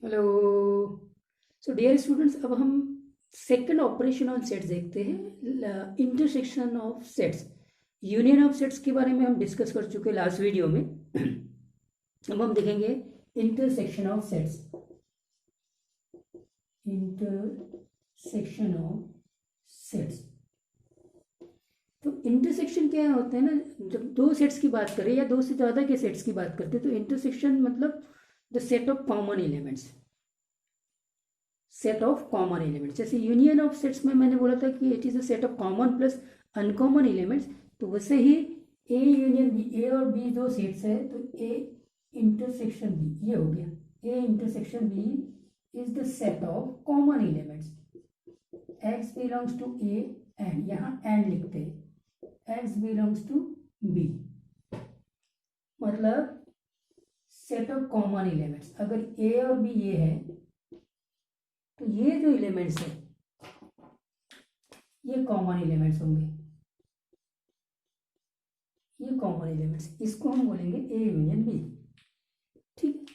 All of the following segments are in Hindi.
हेलो। सो डियर स्टूडेंट्स, अब हम सेकंड ऑपरेशन ऑन सेट्स देखते हैं, intersection of sets. Union of sets के बारे में हम डिस्कस कर चुके लास्ट वीडियो में। अब हम देखेंगे intersection of sets. Intersection of sets. तो इंटरसेक्शन क्या होता है ना, जब दो सेट्स की बात करें या दो से ज़्यादा के सेट्स की बात करते हैं तो इंटरसेक्शन मतलब the set of common elements. Set of common elements, जैसे यूनियन ऑफ सेट्स में मैंने बोला था कि it is a set of common plus uncommon elements. तो वैसे ही ए यूनियन बी, ए और बी दो सेट्स है तो ए इंटरसेक्शन बी ये हो गया। A intersection B is the set of common elements. X belongs to A and यहाँ एंड लिखते हैं, एक्स बिलोंग्स टू बी मतलब सेट ऑफ कॉमन एलिमेंट्स। अगर ए और बी ये है तो ये जो एलिमेंट्स है ये कॉमन एलिमेंट्स होंगे। ये कॉमन एलिमेंट्स, इसको हम बोलेंगे ए यूनियन बी। ठीक,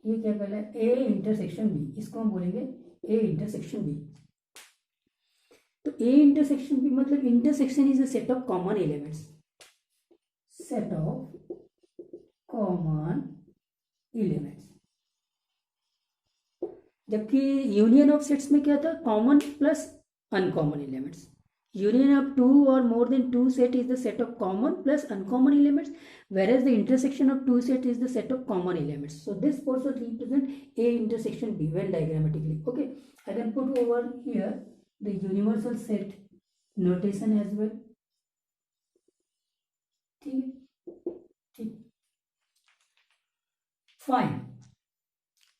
ये क्या कहला है, ए इंटरसेक्शन बी, इसको हम बोलेंगे ए इंटरसेक्शन बी। तो ए इंटरसेक्शन बी मतलब intersection is a set of common elements. Set of common elements. जबकि यूनियन ऑफ सेट्स में क्या था, common plus uncommon elements. Union of two or more than two set is the set of common plus uncommon elements, whereas the intersection of two set is the set of common elements. So this also represent A intersection B when diagrammatically. Okay, I can put over here the universal set notation as well. ठीक, fine.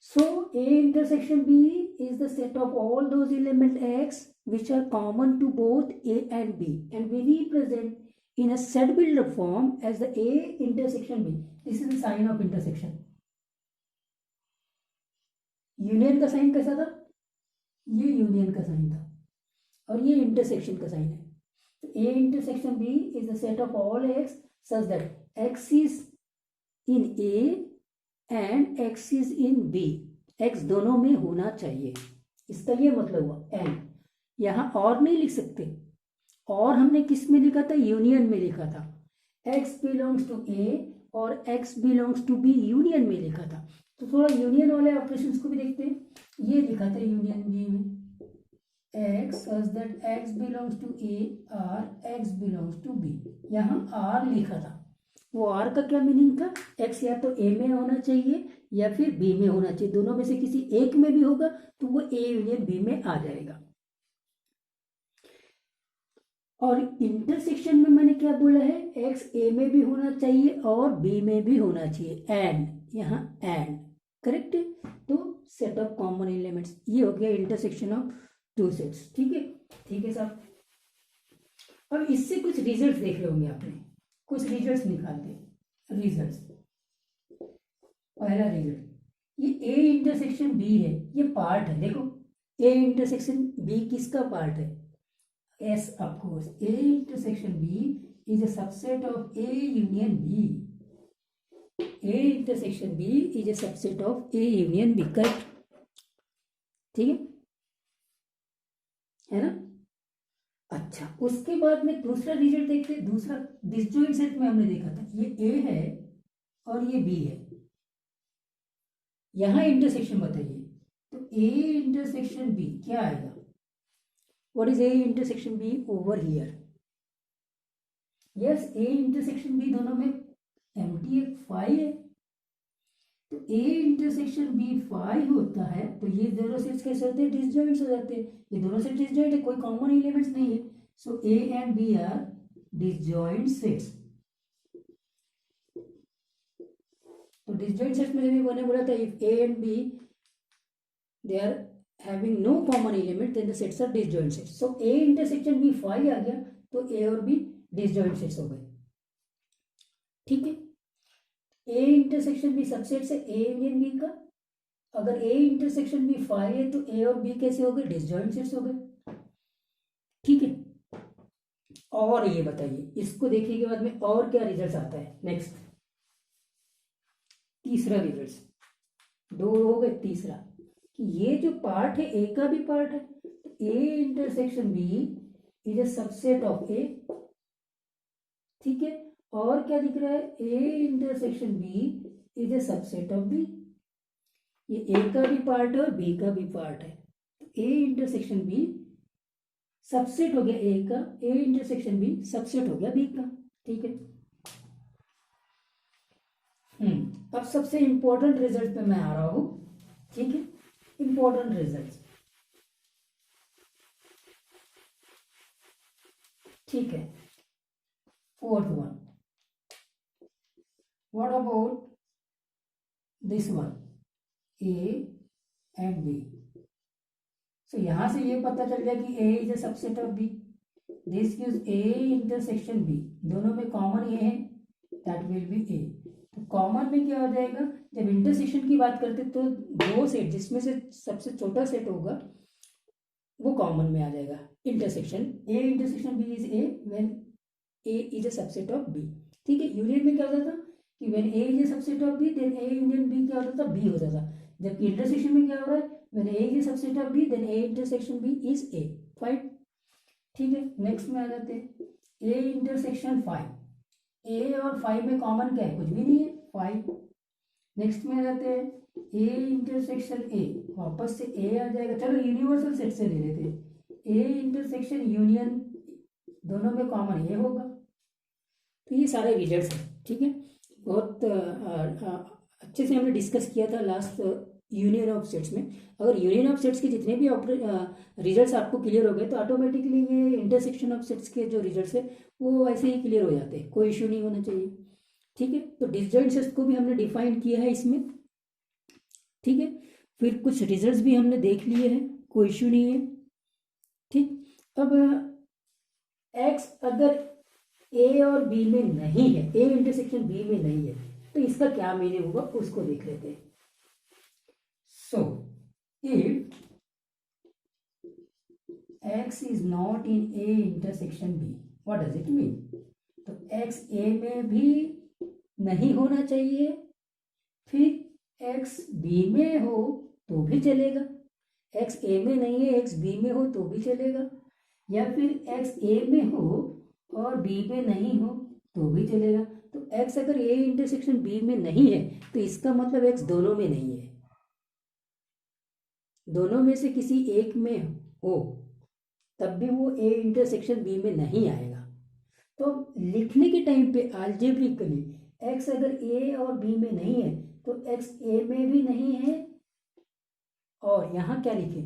So A intersection B is the set of all those element X which are common to both A and B, and we represent in a set builder form as the A intersection B. This is the sign of intersection. Union का साइन कैसा था, ये यूनियन का साइन था और ये इंटरसेक्शन का साइन है। तो A intersection B is the set of all X such that X is in A and X is in B. X दोनों में होना चाहिए, इसका ये मतलब हुआ। एंड यहाँ और नहीं लिख सकते, और हमने किस में लिखा था, यूनियन में लिखा था। एक्स बिलोंग्स टू ए और X belongs to B union में लिखा था। तो थोड़ा यूनियन वाले ऑपरेशंस को भी देखते हैं। ये लिखा था यूनियन बी में, X such that X belongs to A और एक्स बिलोंग्स टू बी, यहाँ आर लिखा था। वो आर का क्या मीनिंग था, एक्स या तो ए में होना चाहिए या फिर बी में होना चाहिए, दोनों में से किसी एक में भी होगा तो वो ए यूनियन बी में आ जाएगा। और इंटरसेक्शन में मैंने क्या बोला है, एक्स ए में भी होना चाहिए और बी में भी होना चाहिए। एंड यहाँ एंड करेक्ट है। तो सेट ऑफ कॉमन एलिमेंट्स, ये हो गया इंटरसेक्शन ऑफ टू सेट्स। ठीक है साहब। अब इससे कुछ रिजल्ट देख रहे होंगे आपने, कुछ रिजल्ट्स निकालते हैं। रिजल्ट्स, पहला रिजल्ट, ये ए इंटरसेक्शन बी है, ये पार्ट है। देखो ए इंटरसेक्शन बी किसका पार्ट है, as of course. A intersection B is a subset of A union B. A intersection B is a subset of A union B, correct. ठीक है ना। अच्छा, उसके बाद में दूसरा रिजल्ट देखते हैं। दूसरा डिसजॉइंट सेट में हमने देखा था ये ए है और ये बी है, यहां इंटरसेक्शन बताइए। तो ए इंटरसेक्शन बी क्या आएगा, what is A intersection B over here. Yes, A intersection B दोनों में एम्प्टी एक फाई है, तो ए इंटरसेक्शन बी फाई होता है तो ये दोनों सेट्स कैसे होते हैं, डिसजॉइंट्स हो जाते हैं। ये दोनों सेट डिसजॉइंट है, कोई कॉमन एलिमेंट्स नहीं है। So A and B are disjoint sets. तो डिसजॉइंट सेट्स में भी मैंने बोला था if A and B they are having no common element then the sets are disjoint sets. So A intersection B phi आ गया तो ए और बी डिसजॉइंट सेट्स हो गए। ठीक है, ए इंटरसेक्शन बी सबसेट से ए यूनियन बी का। अगर ए इंटरसेक्शन बी फाई है तो ए और बी कैसे हो गए, डिसजॉइंट सेट्स हो गए। ठीक है, और ये बताइए इसको देखने के बाद में और क्या रिजल्ट आता है। नेक्स्ट तीसरा रिजल्ट दो हो गए। तीसरा कि ये जो पार्ट है ए का भी पार्ट है, तो A intersection B is a subset of A, ठीक है। और क्या दिख रहा है, A intersection B is a subset of B. ये ए का भी पार्ट है और बी का भी पार्ट है, तो ए इंटरसेक्शन बी सबसेट हो गया ए का, ए इंटरसेक्शन बी सबसेट हो गया बी का, ठीक है। अब सबसे इंपॉर्टेंट रिजल्ट पे मैं आ रहा हूं, ठीक है। इंपॉर्टेंट रिजल्ट, ठीक है। Fourth one, what about this one, A and B. So यहां से ये पता चल गया कि A is a subset of B, this gives A intersection B, दोनों में कॉमन ये है, दैट विल बी ए। तो कॉमन में क्या हो जाएगा, जब इंटरसेक्शन की बात करते तो दो सेट जिसमें से सबसे छोटा सेट होगा वो कॉमन में आ जाएगा। Intersection A intersection B is A when A is a subset of B, ठीक है। यूनियन में क्या होता था कि when A is a subset of B then A union B क्या होता था, बी होता था। जबकि इंटरसेक्शन में क्या हो रहा है, when A is a subset of B then A intersection B is A, fine, ठीक है। नेक्स्ट में आ जाते हैं ए इंटरसेक्शन फाइव, ए और फाइव में कॉमन क्या है, कुछ भी नहीं है, फाइव। नेक्स्ट में आ जाते हैं ए इंटरसेक्शन ए, वापस से ए आ जाएगा, चलो यूनिवर्सल सेट से ले लेते हैं, ए इंटरसेक्शन यूनियन, दोनों में कॉमन ए होगा। तो ये सारे रिजल्ट्स हैं, ठीक है। बहुत अच्छे से हमने डिस्कस किया था लास्ट यूनियन ऑफ सेट्स में। अगर यूनियन ऑफ सेट्स के जितने भी रिजल्ट्स आपको क्लियर हो गए तो ऑटोमेटिकली ये इंटरसेक्शन ऑफ सेट्स के जो रिजल्ट्स है वो ऐसे ही क्लियर हो जाते हैं, कोई इश्यू नहीं होना चाहिए, ठीक है। तो डिसजॉइंट सेट्स को भी हमने डिफाइन किया है इसमें, ठीक है। फिर कुछ रिजल्ट्स भी हमने देख लिए हैं, कोई इश्यू नहीं है, ठीक। अब एक्स अगर ए और बी में नहीं है, ए इंटरसेक्शन बी में नहीं है, तो इसका क्या मीनिंग होगा उसको देख लेते हैं। So if X is not in A intersection B, what does it mean. तो एक्स ए में भी नहीं होना चाहिए, फिर एक्स बी में हो तो भी चलेगा, एक्स ए में नहीं है एक्स बी में हो तो भी चलेगा, या फिर एक्स ए में हो और बी में नहीं हो तो भी चलेगा। तो एक्स अगर ए इंटरसेक्शन बी में नहीं है तो इसका मतलब एक्स दोनों में नहीं है, दोनों में से किसी एक में हो तब भी वो ए इंटरसेक्शन बी में नहीं आएगा। तो लिखने के टाइम पे अलजेब्रिकली एक्स अगर ए और बी में नहीं है तो एक्स ए में भी नहीं है, और यहां क्या लिखे,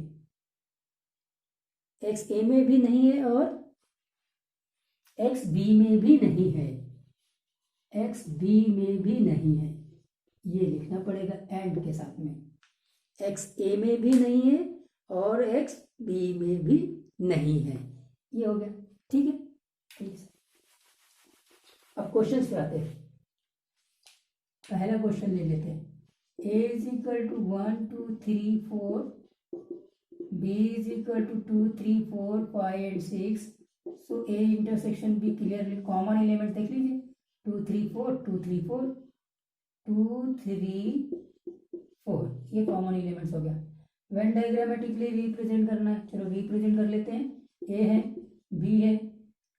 एक्स ए में भी नहीं है और एक्स बी में भी नहीं है, एक्स बी में भी नहीं है, ये लिखना पड़ेगा एंड के साथ में, एक्स ए में भी नहीं है और एक्स बी में भी नहीं है, ये हो गया, ठीक है। प्लीज अब क्वेश्चन पे आते हैं। पहला क्वेश्चन ले लेते हैं, A is equal to 1 2 3 4, B is equal to 2 3 4 5 and 6। So A intersection B clearly, common element देख लीजिए, 2 3 4 2 3 4 2 3 4, ये कॉमन एलिमेंट्स हो गया। वेन डायग्रामेटिकली रिप्रेजेंट करना है, चलो रिप्रेजेंट कर लेते हैं। ए है, बी है,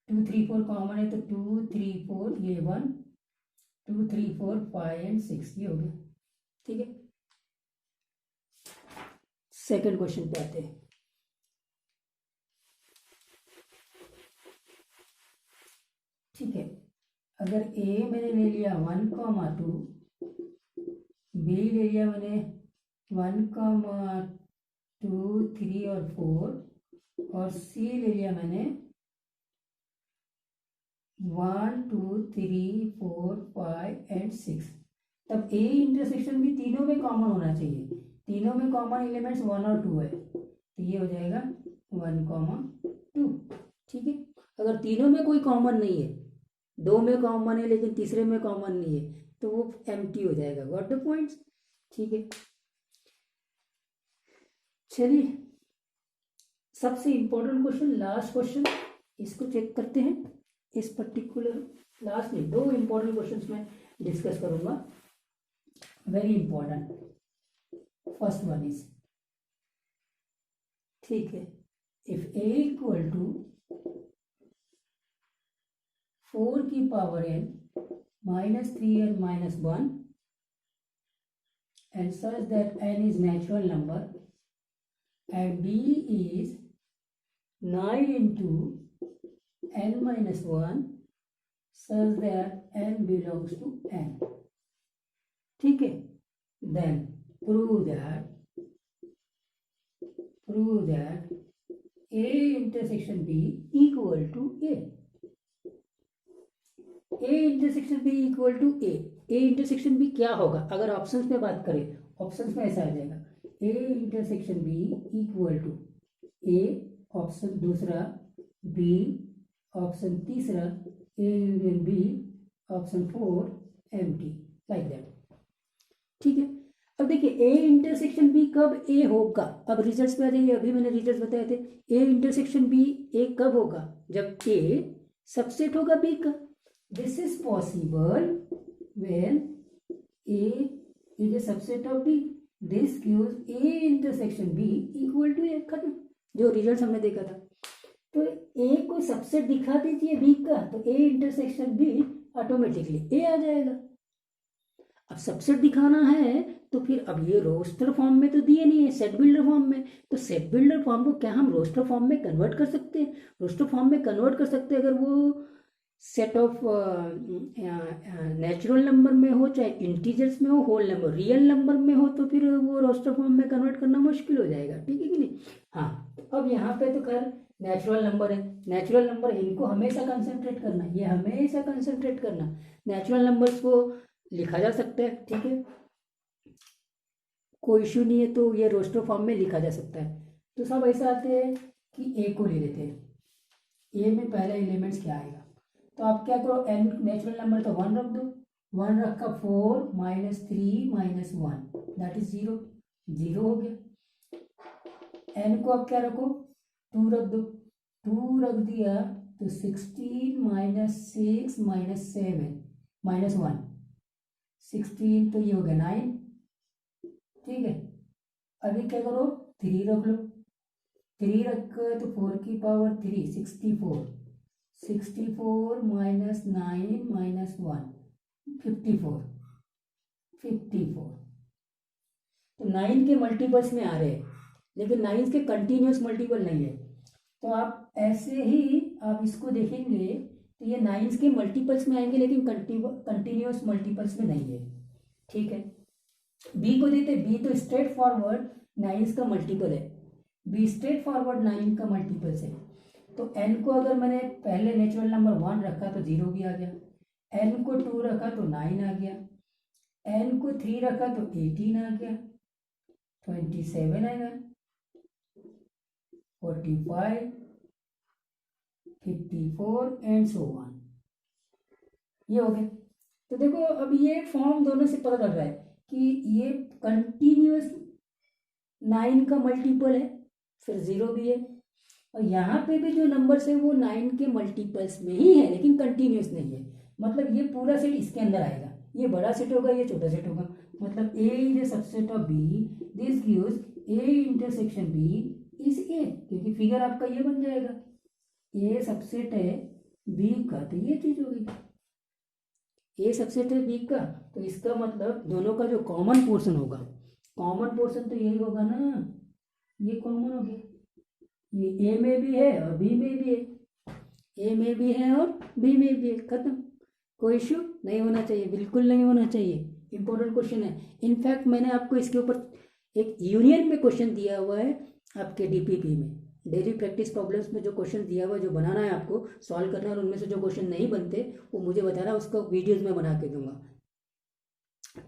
2 3 4 कॉमन है तो 2 3 4, ये 1 2 3 4 5 एंड 6, ये हो गया, ठीक है। सेकंड क्वेश्चन पे आते हैं। ठीक है, अगर ए मैंने ले लिया 1,2, बी ले लिया मैंने 1,2 3 और 4, और सी ले लिया मैंने 1 2 3 4 5 एंड 6, तब ए इंटरसेक्शन भी तीनों में कॉमन होना चाहिए, तीनों में कॉमन एलिमेंट्स 1 और 2 है, तो ये हो जाएगा 1,2, ठीक है। अगर तीनों में कोई कॉमन नहीं है, दो में कॉमन है लेकिन तीसरे में कॉमन नहीं है, तो वो एम्प्टी हो जाएगा, गॉट द पॉइंट्स, ठीक है। चलिए सबसे इंपॉर्टेंट क्वेश्चन, लास्ट क्वेश्चन, इसको चेक करते हैं। इस पर्टिकुलर लास्ट में 2 इंपॉर्टेंट क्वेश्चंस मैं डिस्कस करूंगा, very important. First one is, ठीक है, इफ a इक्वल टू 4 की power n -3n -1 and such that n is natural number and b is 9 into n minus 1 such that n belongs to n, ठीक है, then prove that a intersection b equal to a intersection B equal to A intersection B क्या होगा? अगर ऑप्शंस में बात करें, ऑप्शंस में ऐसा आ जाएगा, A intersection B equal to A option दूसरा, बी ऑप्शन तीसरा, A union B option 4 empty, like that, ठीक है। अब देखिए ए इंटरसेक्शन बी कब ए होगा? अब रिजल्ट्स पे आ जाइए, अभी मैंने रिजल्ट्स बताए थे। ए इंटरसेक्शन बी ए कब होगा? जब ए सबसेट होगा बी का। This is possible when A is a subset of B. This gives A intersection B equal to A, खत्म, जो रिजल्ट हमने देखा था। तो A को सबसेट दिखा दीजिए B का, तो A intersection B automatically A आ जाएगा। अब सबसेट दिखाना है तो फिर अब ये रोस्टर फॉर्म में तो दिए नहीं है, सेट बिल्डर फॉर्म में, तो सेट बिल्डर फॉर्म को क्या हम रोस्टर फॉर्म में कन्वर्ट कर सकते हैं? रोस्टर फॉर्म में कन्वर्ट कर सकते हैं अगर वो सेट ऑफ नेचुरल नंबर में हो, चाहे इंटीजर्स में हो, होल नंबर रियल नंबर में हो, तो फिर वो रोस्टर फॉर्म में कन्वर्ट करना मुश्किल हो जाएगा, ठीक है कि नहीं? हाँ, अब यहाँ पे तो खैर नेचुरल नंबर है, नेचुरल नंबर इनको हमेशा कंसंट्रेट करना, ये हमेशा कंसंट्रेट करना, नेचुरल नंबर्स को लिखा जा सकता है, ठीक है, कोई इशू नहीं है, तो ये रोस्टर फॉर्म में लिखा जा सकता है। तो सब ऐसा आते हैं कि ए को ले लेते हैं, ए में पहला एलिमेंट्स क्या आएगा, तो आप क्या करो, एन नेचुरल नंबर तो 1 रख दो, 1 रखा 4 -3 -1 दैट इज 0, 0 हो गया। एन को आप क्या रखो, 2 रख दो, 2 रख दिया तो 16 -6 -7 -1 16, तो ये हो गया 9, ठीक है। अभी क्या करो, 3 रख लो, 3 रखा तो 4 की पावर 3 64 -9 -1 54, तो 9 के मल्टीपल्स में आ रहे हैं, लेकिन 9 के कंटिन्यूस मल्टीपल नहीं है। तो आप ऐसे ही आप इसको देखेंगे तो ये 9 के मल्टीपल्स में आएंगे, लेकिन कंटिन्यूस मल्टीपल्स में नहीं है, ठीक है। बी को देते, बी तो स्ट्रेट फॉरवर्ड 9 का मल्टीपल है, बी स्ट्रेट फॉरवर्ड 9 का मल्टीपल्स है। तो n को अगर मैंने पहले नेचुरल नंबर 1 रखा तो 0 भी आ गया, n को 2 रखा तो 9 आ गया, n को 3 रखा तो 18 आ गया, 27 आएगा, 45 54 एंड सो ऑन, ये हो गया। तो देखो अब ये फॉर्म दोनों से पता लग रहा है कि ये कंटिन्यूस 9 का मल्टीपल है, फिर 0 भी है, और यहाँ पे भी जो नंबर्स है वो 9 के मल्टीपल्स में ही है, लेकिन कंटिन्यूस नहीं है। मतलब ये पूरा सेट इसके अंदर आएगा, ये बड़ा सेट होगा, ये छोटा सेट होगा। मतलब A is a subset of B, this gives A intersection B is A, क्योंकि फिगर आपका ये बन जाएगा, ए सबसेट है बी का, तो ये चीज होगी, ए सबसेट है बी का, तो इसका मतलब दोनों का जो कॉमन पोर्शन होगा, कॉमन पोर्शन तो यही होगा ना, ये कॉमन हो गया, ये ए में भी है और बी में भी है, ए में भी है और बी में भी है, खत्म, कोई इश्यू नहीं होना चाहिए, बिल्कुल नहीं होना चाहिए। इंपॉर्टेंट क्वेश्चन है, इनफैक्ट मैंने आपको इसके ऊपर एक यूनियन में क्वेश्चन दिया हुआ है आपके डीपीपी में, डेली प्रैक्टिस प्रॉब्लम्स में जो क्वेश्चन दिया हुआ है, जो बनाना है आपको सॉल्व करना है, और उनमें से जो क्वेश्चन नहीं बनते वो मुझे बताना, उसका वीडियोज में बना के दूंगा,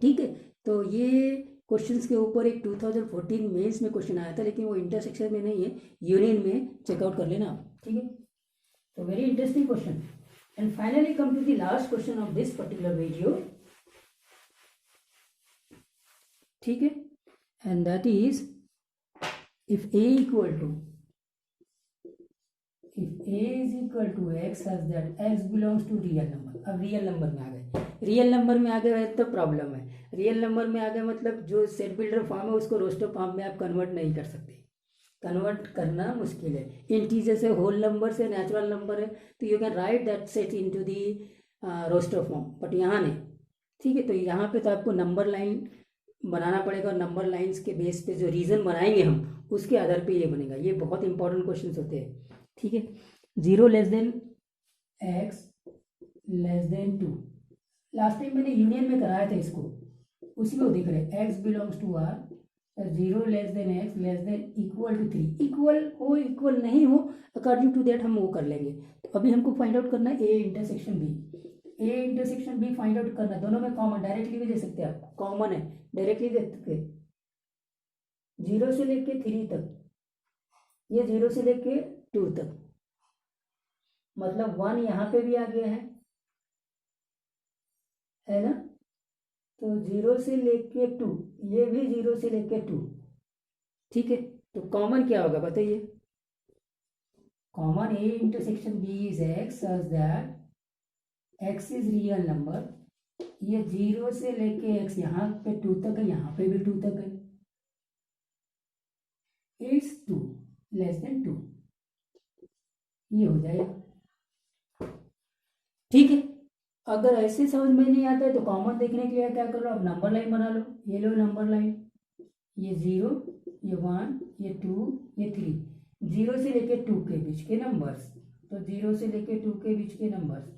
ठीक है। तो ये क्वेश्चंस के ऊपर एक 2014 मेंस में क्वेश्चन आया था, लेकिन वो इंटरसेक्शन में नहीं है, यूनियन में चेकआउट कर लेना आप, ठीक है। तो very interesting question. And finally come to the last question of this particular video, ठीक है, and that is if A equal to if a is equal to x such that x belongs to real number. अब रियल नंबर में आ गए, रियल नंबर में आ गए तो प्रॉब्लम है, रियल नंबर में आ गए मतलब जो सेट बिल्डर फॉर्म है उसको रोस्टर फॉर्म में आप कन्वर्ट नहीं कर सकते, कन्वर्ट करना मुश्किल है। इंटीजर से होल नंबर से नेचुरल नंबर है तो you can write that set into the roster form, but यहाँ नहीं। ठीक है, तो यहाँ पे तो आपको नंबर लाइन बनाना पड़ेगा और नंबर लाइंस के बेस पे जो रीजन बनाएंगे हम उसके आधार पे ये बनेगा। ये बहुत इंपॉर्टेंट क्वेश्चंस होते हैं। ठीक है, 0 less than X less then 2, last time मैंने यूनियन में कराया था इसको, उसी में वो दिख रहे हैं X belongs to R, 0 less than X less than equal to 3, equal हो इक्वल नहीं हो अकॉर्डिंग टू दैट हम वो कर लेंगे। तो अभी हमको फाइंड आउट करना है A intersection B, A intersection B find out करना है। दोनों में कॉमन डायरेक्टली भी दे सकते हैं आप, कॉमन है डायरेक्टली दे सकते, 0 से लेके 3 तक, ये 0 से लेके 2 तक, मतलब 1 यहाँ पे भी आ गया है ना, तो 0 से लेके 2, ये भी 0 से लेके 2। ठीक है, तो कॉमन क्या होगा बताइए, common A intersection B is X such that X is real number, ये 0 से लेके एक्स यहाँ पे 2 तक है, यहाँ पे भी 2 तक है, इट्स 2 लेस देन 2, ये हो जाएगा। ठीक है, अगर ऐसे समझ में नहीं आता है तो कॉमन देखने के लिए क्या कर लो, आप नंबर लाइन बना लो, ये लो नंबर लाइन, ये 0, ये 1, ये 2, ये 3, 0 से लेके 2 के बीच के नंबर्स, तो 0 से लेके 2 के बीच के नंबर्स,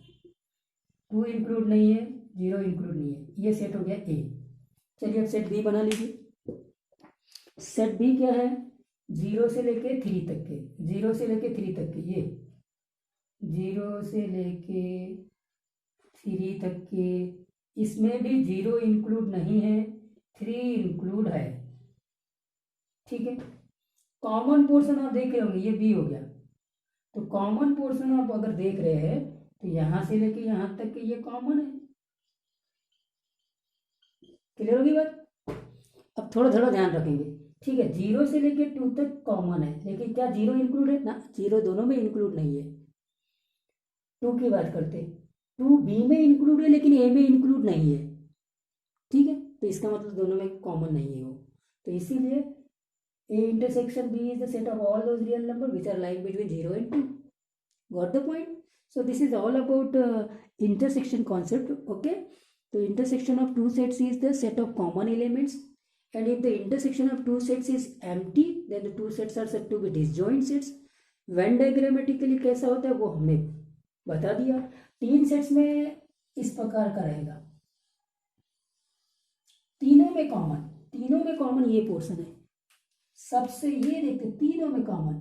2 इंक्लूड नहीं है, 0 इंक्लूड नहीं है, ये सेट हो गया ए। चलिए अब सेट बी बना लीजिए। सेट बी क्या है, 0 से लेके 3 तक के, 0 से लेके 3 तक के, ये 0 से लेके 3 तक के, इसमें भी 0 इंक्लूड नहीं है, 3 इंक्लूड है। ठीक है, कॉमन पोर्शन आप देख रहे होंगे, ये बी हो गया, तो कॉमन पोर्शन आप अगर देख रहे हैं तो यहां से लेके यहां तक के ये कॉमन है। क्लियर होगी बात? अब थोड़ा थोड़ा ध्यान रखेंगे। ठीक है, 0 से लेके 2 तक कॉमन है, लेकिन क्या 0 इंक्लूड है ना, 0 दोनों में इंक्लूड नहीं है। 2 की बात करते, 2 बी में इंक्लूड है लेकिन ए में इंक्लूड नहीं है। ठीक है, तो इसका मतलब दोनों में कॉमन नहीं है वो, तो इसीलिए A intersection B is the set of all those real numbers which are lying between 0 and 2. Got the point? So this is all about intersection concept. Okay, so intersection of two sets is the set of common elements, and if the intersection of two sets is empty then the two sets are said to be disjoint sets. Venn diagrammatically कैसा होता है वो हमने बता दिया। 3 सेट्स में इस प्रकार का रहेगा, तीनों में कॉमन ये पोर्शन है, सबसे ये देखते तीनों में कॉमन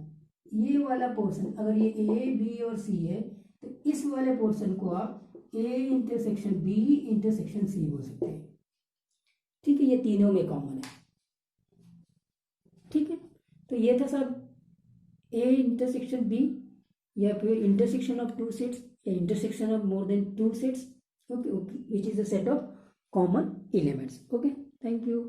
ये वाला पोर्शन, अगर ये ए बी और सी है तो इस वाले पोर्शन को आप A intersection B intersection C बोल सकते हैं। ठीक है, ये तीनों में कॉमन है। ठीक है, तो ये था सब ए इंटरसेक्शन बी, या फिर इंटरसेक्शन ऑफ टू सेट्स या intersection of more than two sets, okay, which is a set of common elements. Okay, thank you.